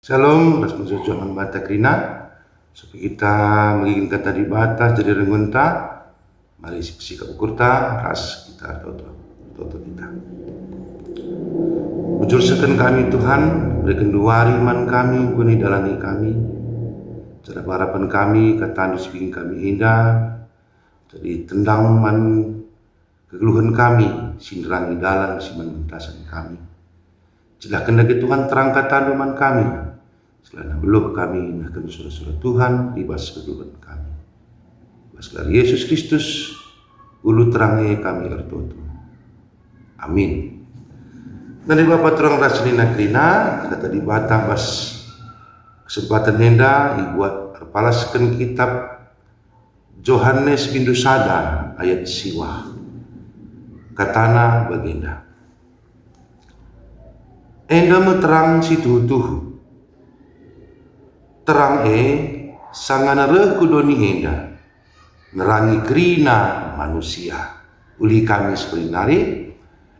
Shalom, ras menjojohan bata krina. Supaya kita magiging kata di bata jadi rengunta. Mari sikap ukurta, ras kita toto kita. Ujursakan kami Tuhan, berikan duari iman kami, kuni dalani kami. Cara harapan kami, kata bikin kami indah. Jadi tendang man kegeluhan kami, sinderangi dalam siman mentasan kami. Jelah kendaki Tuhan terang kata man kami. Selana beluh kami nahkan surah-surah Tuhan ibas kegeluhan kami. Baslar Yesus Kristus ulu terangi kami artoto. Amin. Dari Bapak terang rasulina krina kata di bata bas kesempatan henda ibuat arpalaskan kitab Yohanes bindu sada ayat siwa katana bagenda. Enda meterang situtuh terang sangana reh kudoni enda nerangi krina manusia uli kami sepelinari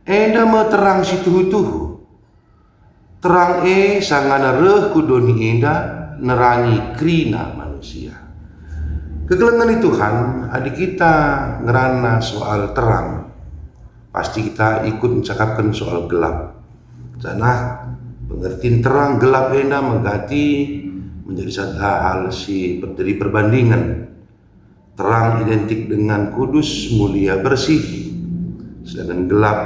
enda meterang situtuh terang sangana reh kudoni enda nerangi krina manusia. Kegelengan Tuhan adik kita ngerana soal terang pasti kita ikut mencakapkan soal gelap. Karena pengertian terang gelap enda mengganti menjadi satu hal dari perbandingan. Terang identik dengan kudus, mulia, bersih, sedangkan gelap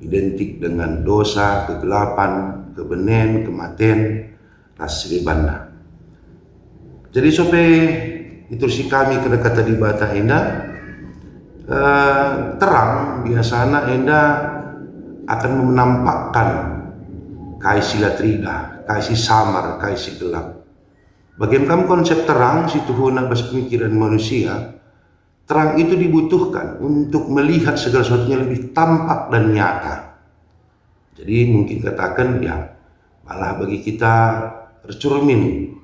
identik dengan dosa, kegelapan, kebenen, kematian, rasi banda. Jadi sampai itu si kami kena kata di bata enda terang biasanya enda akan menampakkan kaisilah trida, kaisi samar, kaisi gelap. Bagaimana konsep terang situ huna bas pemikiran manusia, terang itu dibutuhkan untuk melihat segala sesuatunya lebih tampak dan nyata. Jadi mungkin katakan ya malah bagi kita bercermin,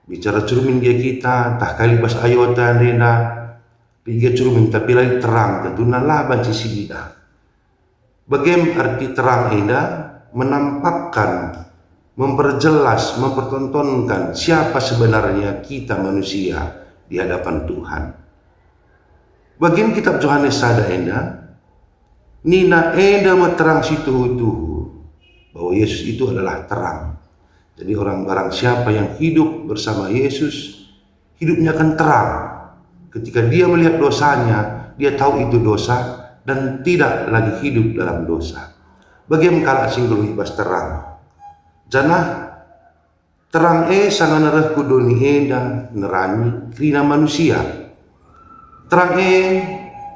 bicara cermin dia kita, tak kali bas ayota rena, piga cermin tapi lagi terang, tentu nalah banci sibida. Bagaimana arti terang enda menampakkan, memperjelas, mempertontonkan siapa sebenarnya kita manusia di hadapan Tuhan. Bagian kitab Yohanes sada enda, nina enda meterang situ bahwa Yesus itu adalah terang. Jadi orang barang siapa yang hidup bersama Yesus, hidupnya akan terang. Ketika dia melihat dosanya, dia tahu itu dosa dan tidak lagi hidup dalam dosa. Bagaimana kalau singgul ibas terang? Janah terang sangana reh kudoni enda nerani krina manusia. Terang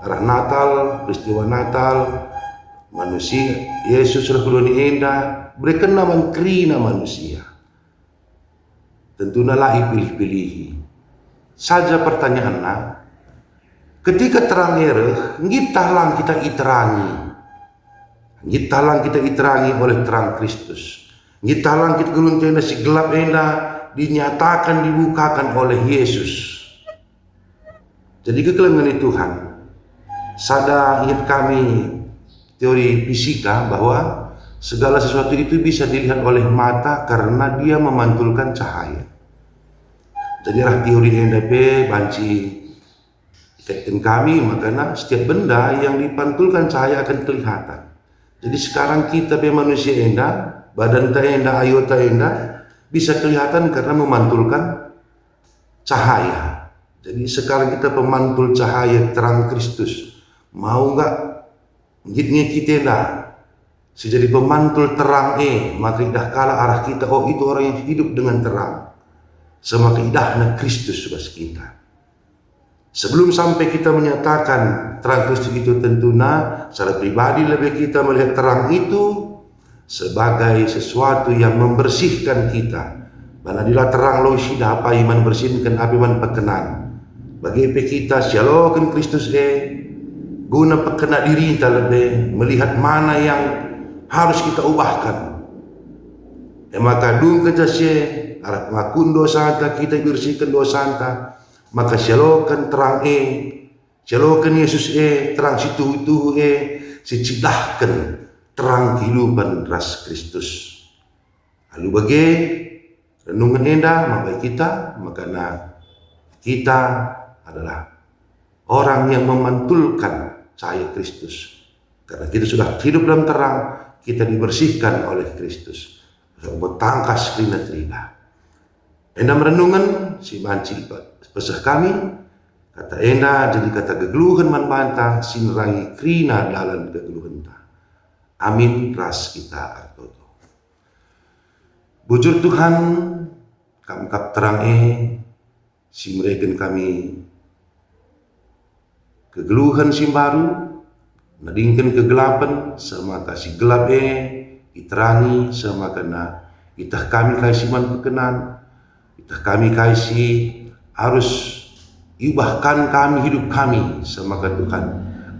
arah Natal, peristiwa Natal, manusia Yesus reh kudoni enda berikan nama krina manusia. Tentu nalah pilih-pilih. Saja pertanyaannya, ketika terang ngitalang kita iterangi oleh terang Kristus. Ngitalang kita geluntena si gelap enda dinyatakan dibukakan oleh Yesus. Jadi kegelengan Tuhan. Sada ingat kami teori fisika bahwa segala sesuatu itu bisa dilihat oleh mata karena dia memantulkan cahaya. Jadi teori NDP banci ikatkan kami, makanya setiap benda yang dipantulkan cahaya akan kelihatan. Jadi sekarang kita manusia enda, badan ta enda, ayota enda bisa kelihatan karena memantulkan cahaya. Jadi sekarang kita pemantul cahaya terang Kristus. Mau enggak ngitnya kita dah sejadi pemantul terang maka idah kala arah kita itu orang yang hidup dengan terang. Semakin idahnya Kristus bagi kita. Sebelum sampai kita menyatakan terang Kristus itu tentunya secara pribadi lebih kita melihat terang itu sebagai sesuatu yang membersihkan kita. Manadilah terang lo sida apa iman bersihkan apa iman pekenan. Bagi kita sialokan Kristus guna pekena diri kita lebih melihat mana yang harus kita ubahkan. Maka dung kejasye arah ngakun dosa anta kita bersihkan dosa anta. Maka sialokan terang sialokan Yesus terang situ sicidahkan terang kehidupan ras Kristus. Lalu bagi renungan enda mabai kita, makana kita adalah orang yang memantulkan cahaya Kristus. Karena kita sudah hidup dalam terang, kita dibersihkan oleh Kristus. Bertangkas krina trida. Enda merenungan si manci pesah kami, kata enda jadi kata gegeluhan man banta sinrai krina dalam gegeluhan ta. Amin ras kita artoto. Bujur Tuhan, kami kap terang si mereken kami kegeluhan si baru, nadingkan kegelapan, sama kasih gelap diterangi, sama kena itah kami kasih man perkenan, itah kami kasih harus ubahkan kami hidup kami, sama kena Tuhan,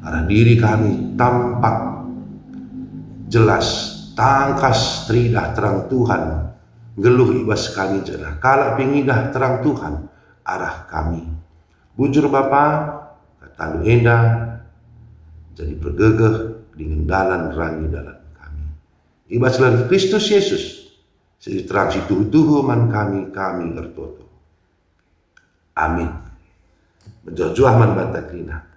arah diri kami tampak jelas, tangkas teridah terang Tuhan, geluh ibas kami jenah, kalak pengidah terang Tuhan, arah kami. Bujur Bapa, kata lu enda, jadi bergegeh dengan dalan rangi dalan kami. Ibas lagi Kristus Yesus, jadi terang si tuhu man kami ertoto. Amin. Menjuah man banta krina.